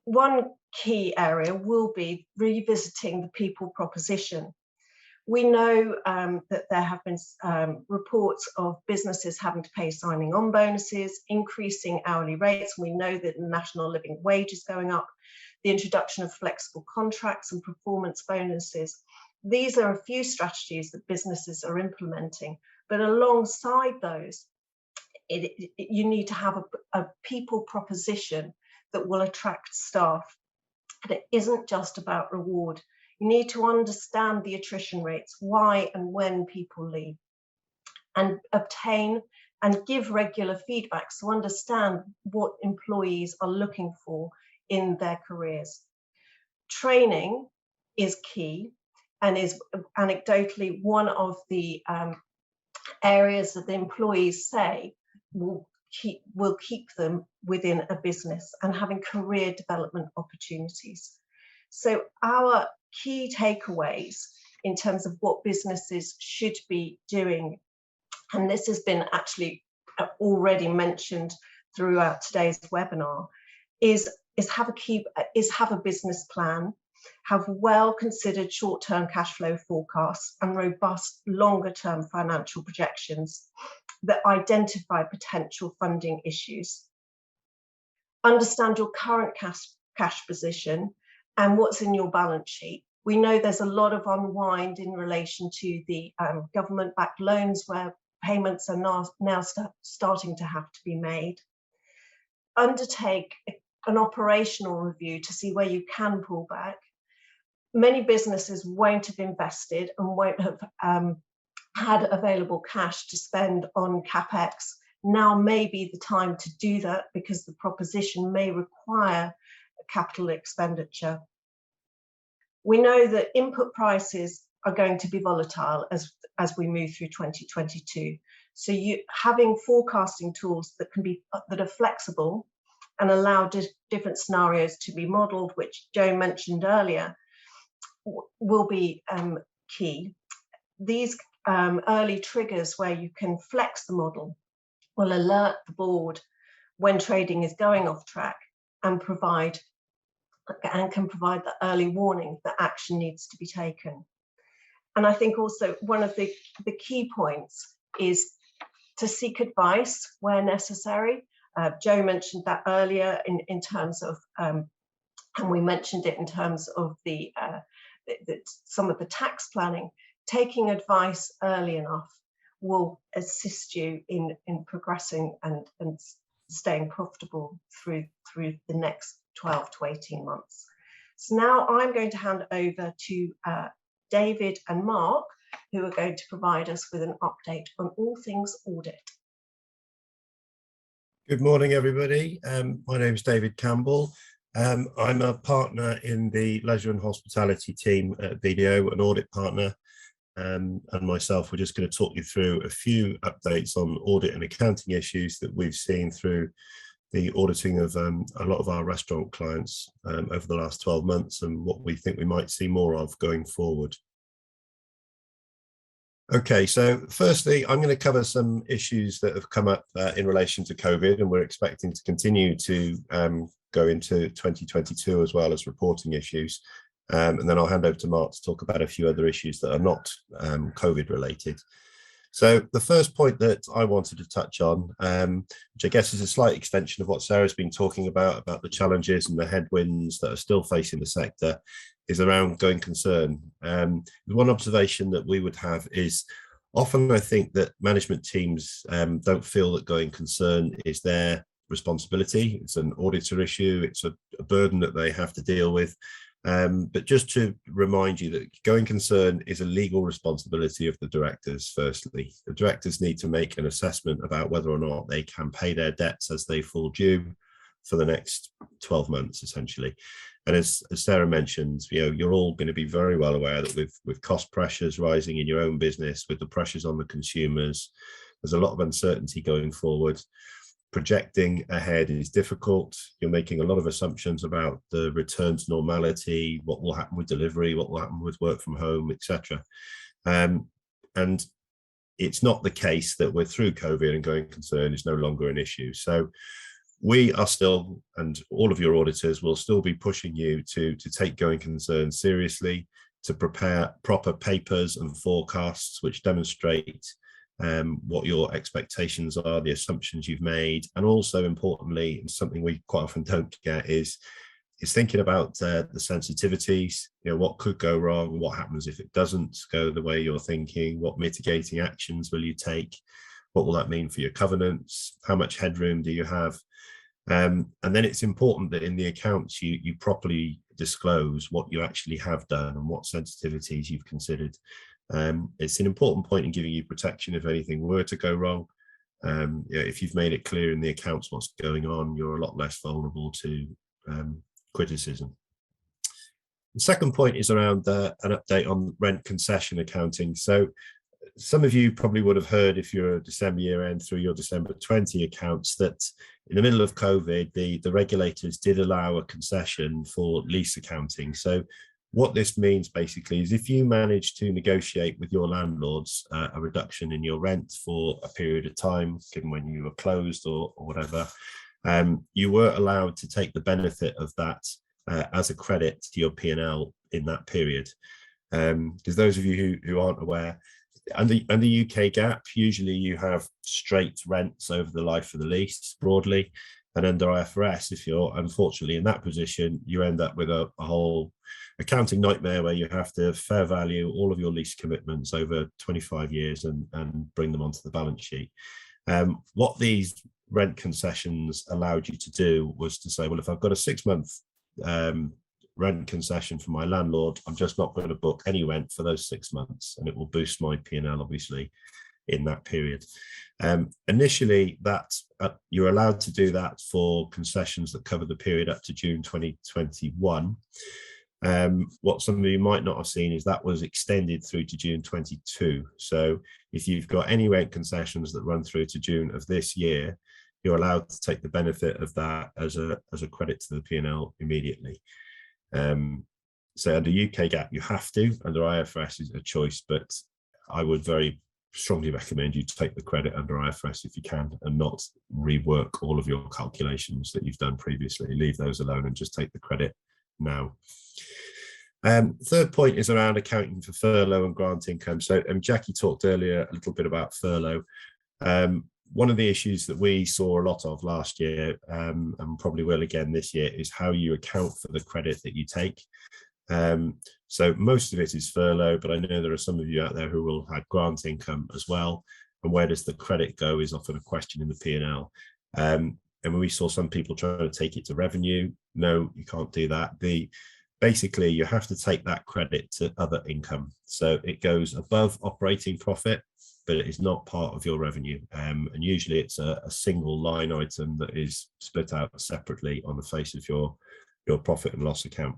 One key area will be revisiting the people proposition. We know that there have been reports of businesses having to pay signing on bonuses, increasing hourly rates. We know that the national living wage is going up, the introduction of flexible contracts and performance bonuses. These are a few strategies that businesses are implementing, but alongside those, you need to have a people proposition that will attract staff. And it isn't just about reward. You need to understand the attrition rates, why and when people leave, and obtain and give regular feedback so understand what employees are looking for in their careers. Training is key and is anecdotally one of the areas that the employees say will keep them within a business and having career development opportunities. So our key takeaways in terms of what businesses should be doing, and this has been actually already mentioned throughout today's webinar, is have a business plan, have well considered short-term cash flow forecasts and robust longer-term financial projections that identify potential funding issues. Understand your current cash position and what's in your balance sheet. We know there's a lot of unwind in relation to the government-backed loans where payments are now starting to have to be made. Undertake an operational review to see where you can pull back. Many businesses won't have invested and won't have had available cash to spend on CapEx. Now may be the time to do that because the proposition may require capital expenditure. We know that input prices are going to be volatile as we move through 2022. So having forecasting tools that are flexible and allow different scenarios to be modelled, which Jo mentioned earlier, will be key. These early triggers where you can flex the model will alert the board when trading is going off track and can provide the early warning that action needs to be taken. And I think also one of the key points is to seek advice where necessary. Jo mentioned that earlier in terms of, and we mentioned it in terms of some of the tax planning. Taking advice early enough will assist you in progressing and staying profitable through the next 12 to 18 months. So now I'm going to hand over to David and Mark, who are going to provide us with an update on all things audit. Good morning, everybody. My name is David.Campbell. I'm a partner in the leisure and hospitality team at BDO, an audit partner, and myself. We're just going to talk you through a few updates on audit and accounting issues that we've seen through the auditing of a lot of our restaurant clients over the last 12 months and what we think we might see more of going forward. Okay, so firstly, I'm going to cover some issues that have come up in relation to COVID, and we're expecting to continue to go into 2022 as well as reporting issues. And then I'll hand over to Mark to talk about a few other issues that are not COVID related. So the first point that I wanted to touch on, which I guess is a slight extension of what Sarah's been talking about the challenges and the headwinds that are still facing the sector, is around going concern. One observation that we would have is often I think that management teams don't feel that going concern is their responsibility. It's an auditor issue, it's a burden that they have to deal with. But just to remind you that going concern is a legal responsibility of the directors. Firstly, the directors need to make an assessment about whether or not they can pay their debts as they fall due for the next 12 months, essentially. And as Sarah mentioned, you're all going to be very well aware that with cost pressures rising in your own business, with the pressures on the consumers, there's a lot of uncertainty going forward. Projecting ahead is difficult. You're making a lot of assumptions about the return to normality, what will happen with delivery, what will happen with work from home, etc. And it's not the case that we're through COVID and going concern is no longer an issue. So we are still, and all of your auditors will still be pushing you to take going concern seriously, to prepare proper papers and forecasts which demonstrate what your expectations are, the assumptions you've made, and also importantly, and something we quite often don't get is thinking about the sensitivities. What could go wrong, what happens if it doesn't go the way you're thinking, what mitigating actions will you take, what will that mean for your covenants, how much headroom do you have? And then it's important that in the accounts you properly disclose what you actually have done and what sensitivities you've considered. It's an important point in giving you protection if anything were to go wrong. If you've made it clear in the accounts what's going on, you're a lot less vulnerable to criticism. The second point is around an update on rent concession accounting. So some of you probably would have heard, if you're a December year end through your December 20 accounts, that in the middle of COVID, the regulators did allow a concession for lease accounting. So what this means basically is if you manage to negotiate with your landlords a reduction in your rent for a period of time, given when you were closed or whatever, you were allowed to take the benefit of that as a credit to your P&L in that period. Because those of you who aren't aware, under UK GAAP, usually you have straight rents over the life of the lease broadly. And under IFRS, if you're unfortunately in that position, you end up with a whole accounting nightmare where you have to fair value all of your lease commitments over 25 years and bring them onto the balance sheet. What these rent concessions allowed you to do was to say, well, if I've got a 6-month rent concession from my landlord, I'm just not going to book any rent for those 6 months, and it will boost my P&L obviously in that period. Initially, that you're allowed to do that for concessions that cover the period up to June 2021. What some of you might not have seen is that was extended through to June 22. So if you've got any rent concessions that run through to June of this year, you're allowed to take the benefit of that as a credit to the P&L immediately. So under UK GAAP, you have to. Under IFRS is a choice, but I would very strongly recommend you to take the credit under IFRS if you can, and not rework all of your calculations that you've done previously. Leave those alone and just take the credit now. Third point is around accounting for furlough and grant income. So Jacqui talked earlier a little bit about furlough. One of the issues that we saw a lot of last year, and probably will again this year, is how you account for the credit that you take. So most of it is furlough, but I know there are some of you out there who will have grant income as well. And where does the credit go is often a question in the P&L. And when we saw some people trying to take it to revenue, no, you can't do that. Basically, you have to take that credit to other income. So it goes above operating profit, but it is not part of your revenue. And usually it's a single line item that is split out separately on the face of your profit and loss account.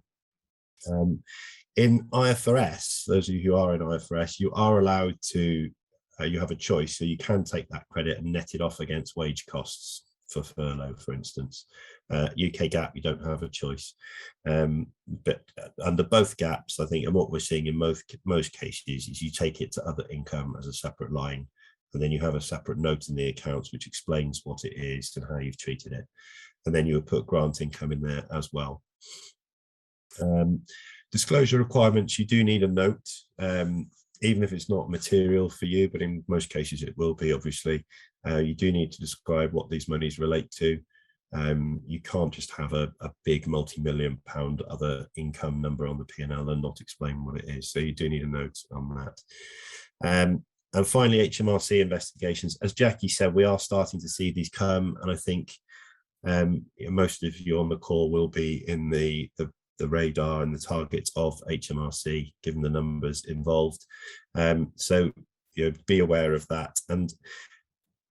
In IFRS, those of you who are in IFRS, you are allowed to, you have a choice, so you can take that credit and net it off against wage costs for furlough, for instance. UK GAAP, you don't have a choice. But under both gaps, I think, and what we're seeing in most cases is you take it to other income as a separate line, and then you have a separate note in the accounts which explains what it is and how you've treated it. And then you would put grant income in there as well. Disclosure requirements, you do need a note, even if it's not material for you, but in most cases it will be, obviously. You do need to describe what these monies relate to. You can't just have a big multi-million pound other income number on the P&L and not explain what it is. So you do need a note on that. And finally, HMRC investigations. As Jacqui said, we are starting to see these come, and I think most of you on the call will be in the radar and the targets of HMRC, given the numbers involved. So be aware of that. And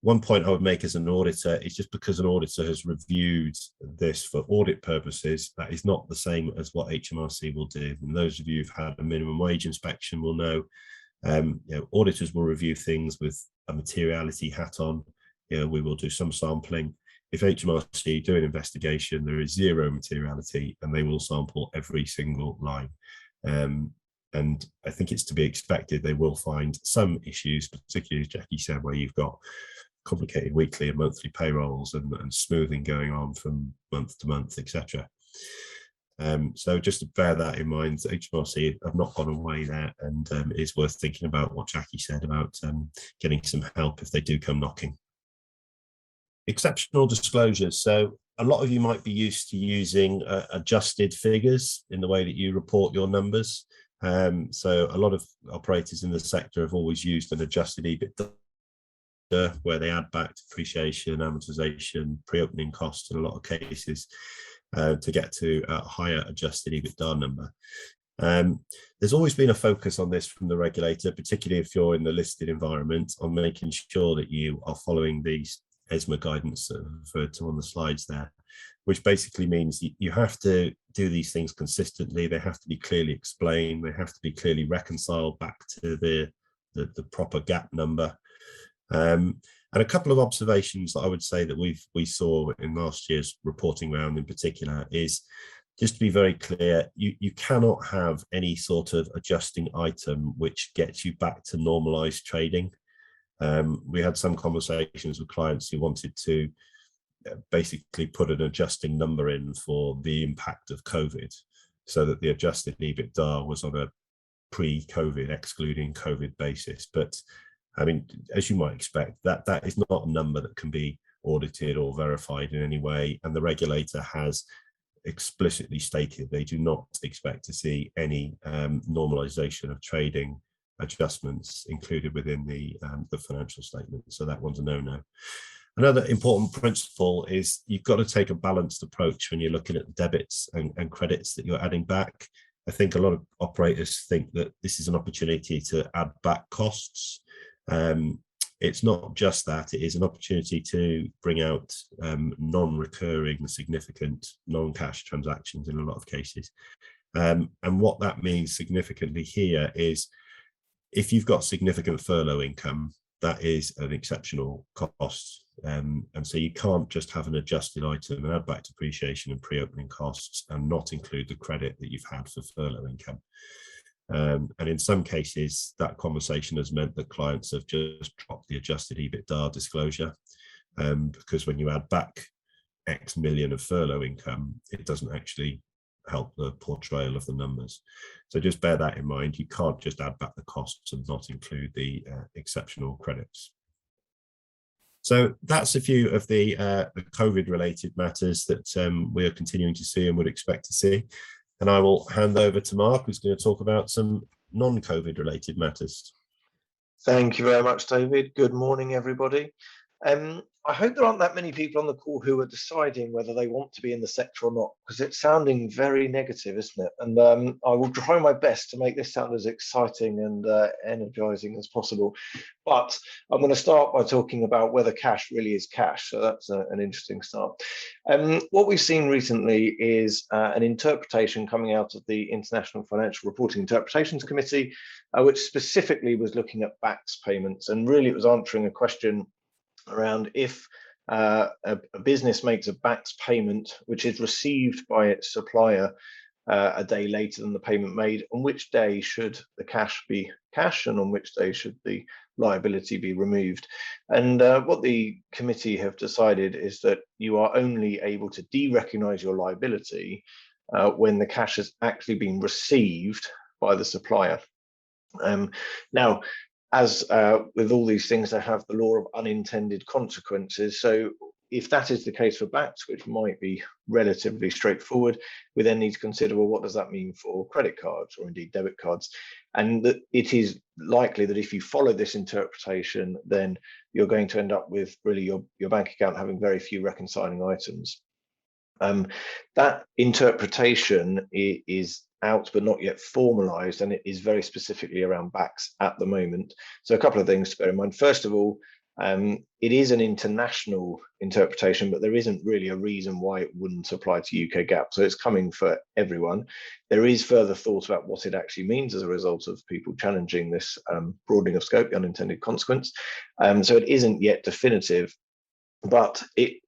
one point I would make as an auditor is just because an auditor has reviewed this for audit purposes, that is not the same as what HMRC will do. And those of you who've had a minimum wage inspection will know, auditors will review things with a materiality hat on. We will do some sampling. If HMRC do an investigation, there is zero materiality, and they will sample every single line. And I think it's to be expected they will find some issues, particularly as Jacqui said, where you've got complicated weekly and monthly payrolls and smoothing going on from month to month, etc. So just to bear that in mind, HMRC have not gone away there, and it is worth thinking about what Jacqui said about getting some help if they do come knocking. Exceptional disclosures. So a lot of you might be used to using adjusted figures in the way that you report your numbers. So a lot of operators in the sector have always used an adjusted EBITDA, where they add back depreciation, amortization, pre-opening costs in a lot of cases to get to a higher adjusted EBITDA number. There's always been a focus on this from the regulator, particularly if you're in the listed environment, on making sure that you are following these ESMA guidance referred to on the slides there, which basically means you have to do these things consistently. They have to be clearly explained. They have to be clearly reconciled back to the proper GAAP number. And a couple of observations that I would say that we saw in last year's reporting round in particular is, just to be very clear, you cannot have any sort of adjusting item which gets you back to normalized trading. We had some conversations with clients who wanted to basically put an adjusting number in for the impact of COVID, so that the adjusted EBITDA was on a pre-COVID, excluding COVID basis. But I mean, as you might expect, that is not a number that can be audited or verified in any way. And the regulator has explicitly stated they do not expect to see any normalization of trading adjustments included within the financial statement. So that one's a no-no. Another important principle is you've got to take a balanced approach when you're looking at debits and credits that you're adding back. I think a lot of operators think that this is an opportunity to add back costs. It's not just that, it is an opportunity to bring out non-recurring, significant non-cash transactions in a lot of cases. And what that means significantly here is, if you've got significant furlough income, that is an exceptional cost. And so you can't just have an adjusted item and add back depreciation and pre-opening costs and not include the credit that you've had for furlough income. And in some cases, that conversation has meant that clients have just dropped the adjusted EBITDA disclosure, because when you add back X million of furlough income, it doesn't actually help the portrayal of the numbers. So just bear that in mind. You can't just add back the costs and not include the exceptional credits. So that's a few of the COVID related matters that we are continuing to see and would expect to see. And I will hand over to Mark, who's going to talk about some non-COVID related matters. Thank you very much, David. Good morning, everybody. I hope there aren't that many people on the call who are deciding whether they want to be in the sector or not, because it's sounding very negative, isn't it? And I will try my best to make this sound as exciting and energizing as possible. But I'm going to start by talking about whether cash really is cash. So that's an interesting start. What we've seen recently is an interpretation coming out of the International Financial Reporting Interpretations Committee, which specifically was looking at BACS payments. And really it was answering a question around if a business makes a BACS payment, which is received by its supplier a day later than the payment made, on which day should the cash be cash and on which day should the liability be removed? And what the committee have decided is that you are only able to de-recognise your liability when the cash has actually been received by the supplier. Now, as with all these things, they have the law of unintended consequences. So if that is the case for BACS, which might be relatively straightforward, we then need to consider, well, what does that mean for credit cards or indeed debit cards? And that it is likely that if you follow this interpretation, then you're going to end up with really your bank account having very few reconciling items. That interpretation is out but not yet formalized, and it is very specifically around BACS at the moment. So a couple of things to bear in mind. First of all, it is an international interpretation, but there isn't really a reason why it wouldn't apply to UK GAAP. So it's coming for everyone. There is further thought about what it actually means as a result of people challenging this broadening of scope, the unintended consequence. So it isn't yet definitive, but it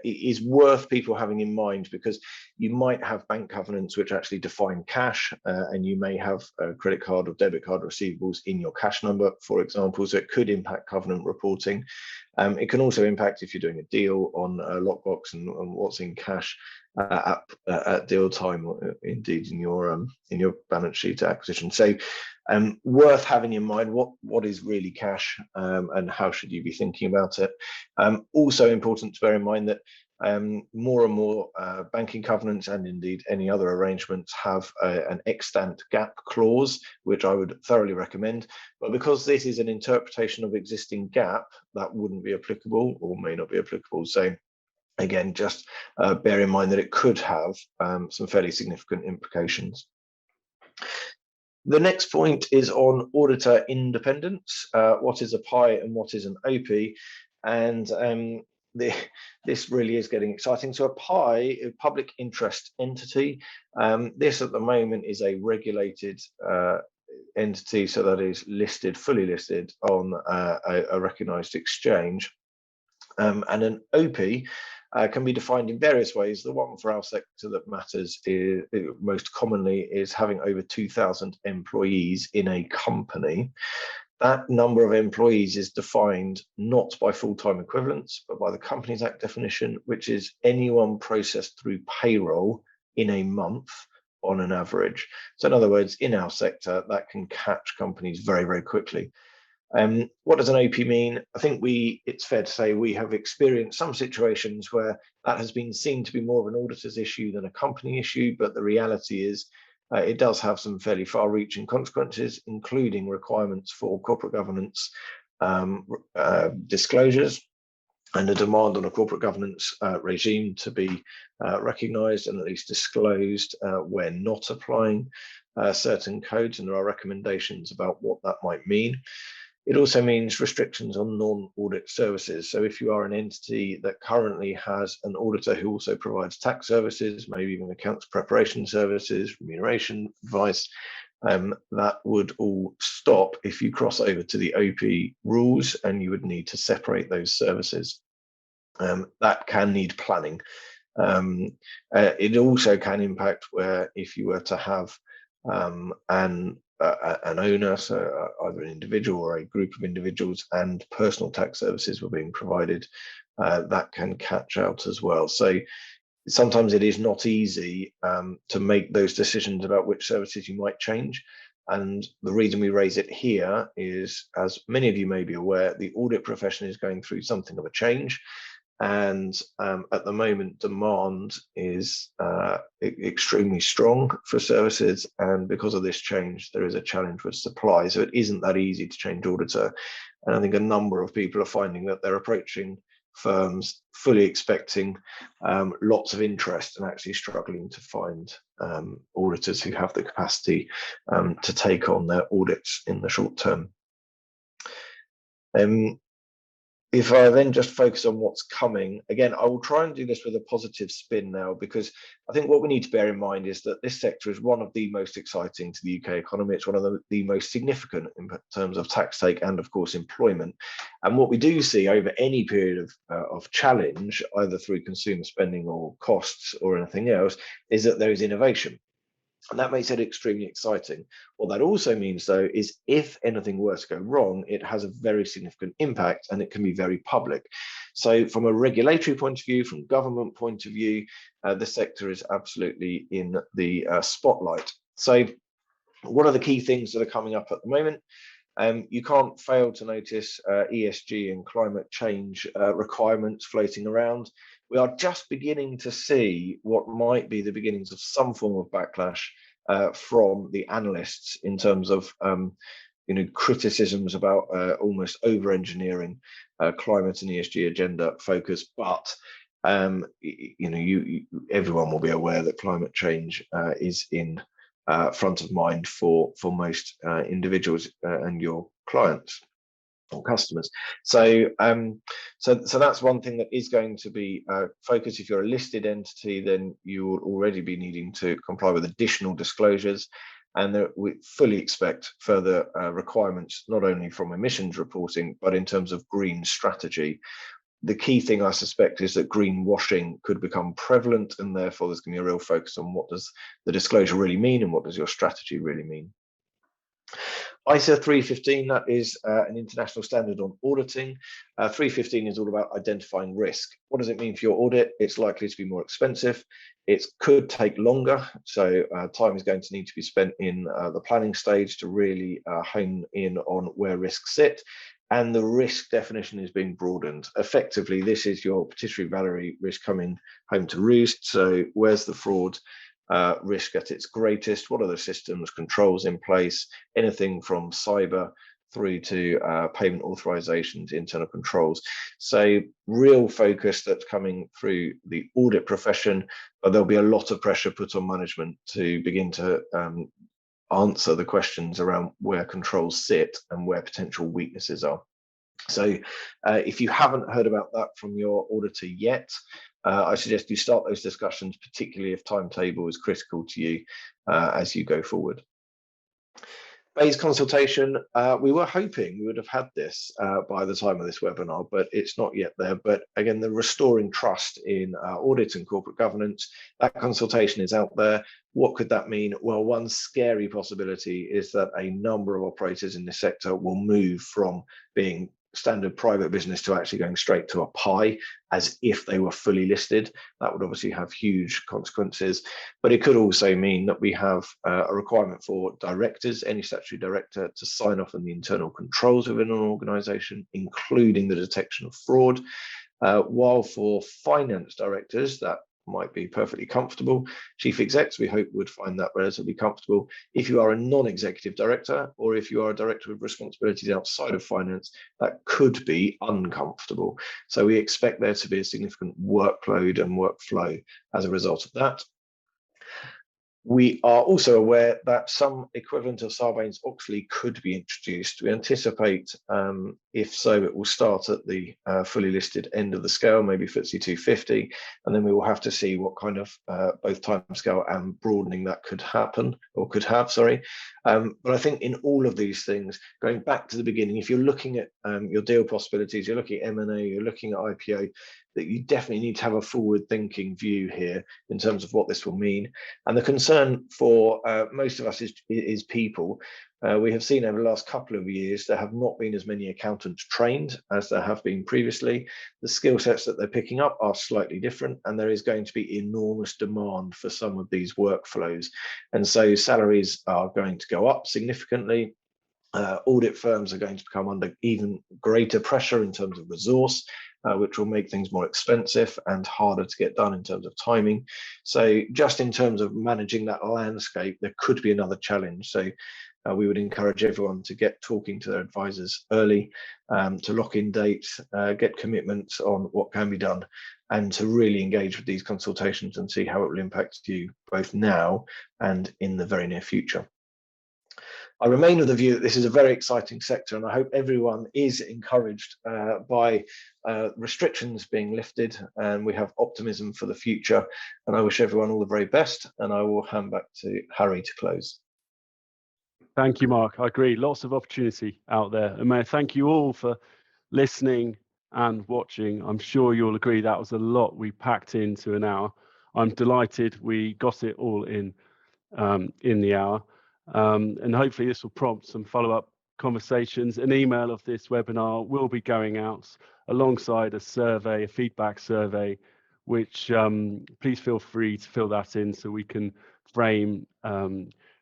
is worth people having in mind, because you might have bank covenants which actually define cash, and you may have a credit card or debit card receivables in your cash number, for example, so it could impact covenant reporting. It can also impact if you're doing a deal on a lockbox and what's in cash at deal time, or indeed in your balance sheet acquisition. So worth having in mind what is really cash, and how should you be thinking about it. Also important to bear in mind that more and more banking covenants and indeed any other arrangements have an extant gap clause, which I would thoroughly recommend. But because this is an interpretation of existing gap, that wouldn't be applicable or may not be applicable. So again, just bear in mind that it could have some fairly significant implications. The next point is on auditor independence. What is a PI and what is an OP? And this really is getting exciting. So a PI, a public interest entity, this at the moment is a regulated entity, so that is listed, fully listed on a recognised exchange. And an OP can be defined in various ways. The one for our sector that matters is, most commonly, is having over 2,000 employees in a company. That number of employees is defined not by full-time equivalents, but by the Companies Act definition, which is anyone processed through payroll in a month on an average. So in other words, in our sector, that can catch companies very, very quickly. What does an OP mean? I think it's fair to say we have experienced some situations where that has been seen to be more of an auditor's issue than a company issue, but the reality is it does have some fairly far-reaching consequences, including requirements for corporate governance disclosures, and a demand on a corporate governance regime to be recognised and at least disclosed where not applying certain codes, and there are recommendations about what that might mean. It also means restrictions on non-audit services. So if you are an entity that currently has an auditor who also provides tax services, maybe even accounts preparation services, remuneration advice, that would all stop if you cross over to the OP rules, and you would need to separate those services. That can need planning. It also can impact where if you were to have an owner, so either an individual or a group of individuals, and personal tax services were being provided, that can catch out as well. So sometimes it is not easy to make those decisions about which services you might change. And the reason we raise it here is, as many of you may be aware, the audit profession is going through something of a change. And at the moment, demand is extremely strong for services, and because of this change, there is a challenge with supply. So it isn't that easy to change auditor, and I think a number of people are finding that they're approaching firms fully expecting lots of interest and actually struggling to find auditors who have the capacity to take on their audits in the short term. if I then just focus on what's coming, again, I will try and do this with a positive spin now, because I think what we need to bear in mind is that this sector is one of the most exciting to the UK economy. It's one of the most significant in terms of tax take and, of course, employment. And what we do see over any period of challenge, either through consumer spending or costs or anything else, is that there is innovation. And that makes it extremely exciting. What that also means, though, is if anything were to go wrong, it has a very significant impact and it can be very public. So from a regulatory point of view, from government point of view, the sector is absolutely in the spotlight. So what are the key things that are coming up at the moment? You can't fail to notice ESG and climate change requirements floating around. We are just beginning to see what might be the beginnings of some form of backlash from the analysts in terms of criticisms about almost over-engineering climate and ESG agenda focus. But everyone will be aware that climate change is in front of mind for most individuals and your clients or customers. So that's one thing that is going to be focused. If you're a listed entity, then you will already be needing to comply with additional disclosures, and we fully expect further requirements, not only from emissions reporting, but in terms of green strategy. The key thing, I suspect, is that greenwashing could become prevalent, and therefore there's going to be a real focus on what does the disclosure really mean and what does your strategy really mean. ISA 315, that is an international standard on auditing. 315 is all about identifying risk. What does it mean for your audit? It's likely to be more expensive. It could take longer, so time is going to need to be spent in the planning stage to really hone in on where risks sit. And the risk definition is being broadened. Effectively, this is your patisserie Valerie risk coming home to roost. So where's the fraud risk at its greatest? What are the systems, controls in place? Anything from cyber through to payment authorizations, internal controls. So real focus that's coming through the audit profession, but there'll be a lot of pressure put on management to begin to answer the questions around where controls sit and where potential weaknesses are. So if you haven't heard about that from your auditor yet, I suggest you start those discussions, particularly if timetable is critical to you as you go forward. BEIS consultation, we were hoping we would have had this by the time of this webinar, but it's not yet there. But again, the restoring trust in audit and corporate governance, that consultation is out there. What could that mean? Well, one scary possibility is that a number of operators in this sector will move from being standard private business to actually going straight to a pie as if they were fully listed. That would obviously have huge consequences, but it could also mean that we have a requirement for directors, any statutory director, to sign off on the internal controls within an organisation, including the detection of fraud, while for finance directors that might be perfectly comfortable. Chief execs, we hope, would find that relatively comfortable. If you are a non-executive director, or if you are a director with responsibilities outside of finance, that could be uncomfortable. So we expect there to be a significant workload and workflow as a result of that. We are also aware that some equivalent of Sarbanes-Oxley could be introduced. We anticipate, if so, it will start at the fully listed end of the scale, maybe FTSE 250, and then we will have to see what kind of both timescale and broadening that could happen, or could have, sorry. But I think in all of these things, going back to the beginning, if you're looking at your deal possibilities, you're looking at M&A, you're looking at IPO, that you definitely need to have a forward-thinking view here in terms of what this will mean. And the concern for most of us is people. We have seen over the last couple of years there have not been as many accountants trained as there have been previously. The skill sets that they're picking up are slightly different, and there is going to be enormous demand for some of these workflows. And so salaries are going to go up significantly. Audit firms are going to become under even greater pressure in terms of resource, which will make things more expensive and harder to get done in terms of timing. So just in terms of managing that landscape, there could be another challenge. So we would encourage everyone to get talking to their advisors early, to lock in dates, get commitments on what can be done, and to really engage with these consultations and see how it will impact you both now and in the very near future. I remain of the view that this is a very exciting sector, and I hope everyone is encouraged by restrictions being lifted, and we have optimism for the future. And I wish everyone all the very best, and I will hand back to Harry to close. Thank you, Mark. I agree. Lots of opportunity out there. And may I thank you all for listening and watching. I'm sure you'll agree that was a lot we packed into an hour. I'm delighted we got it all in the hour. And hopefully this will prompt some follow-up conversations. An email of this webinar will be going out alongside a survey, a feedback survey, which please feel free to fill that in so we can frame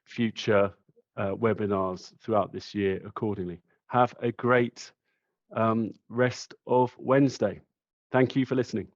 future webinars throughout this year accordingly. Have a great rest of Wednesday. Thank you for listening.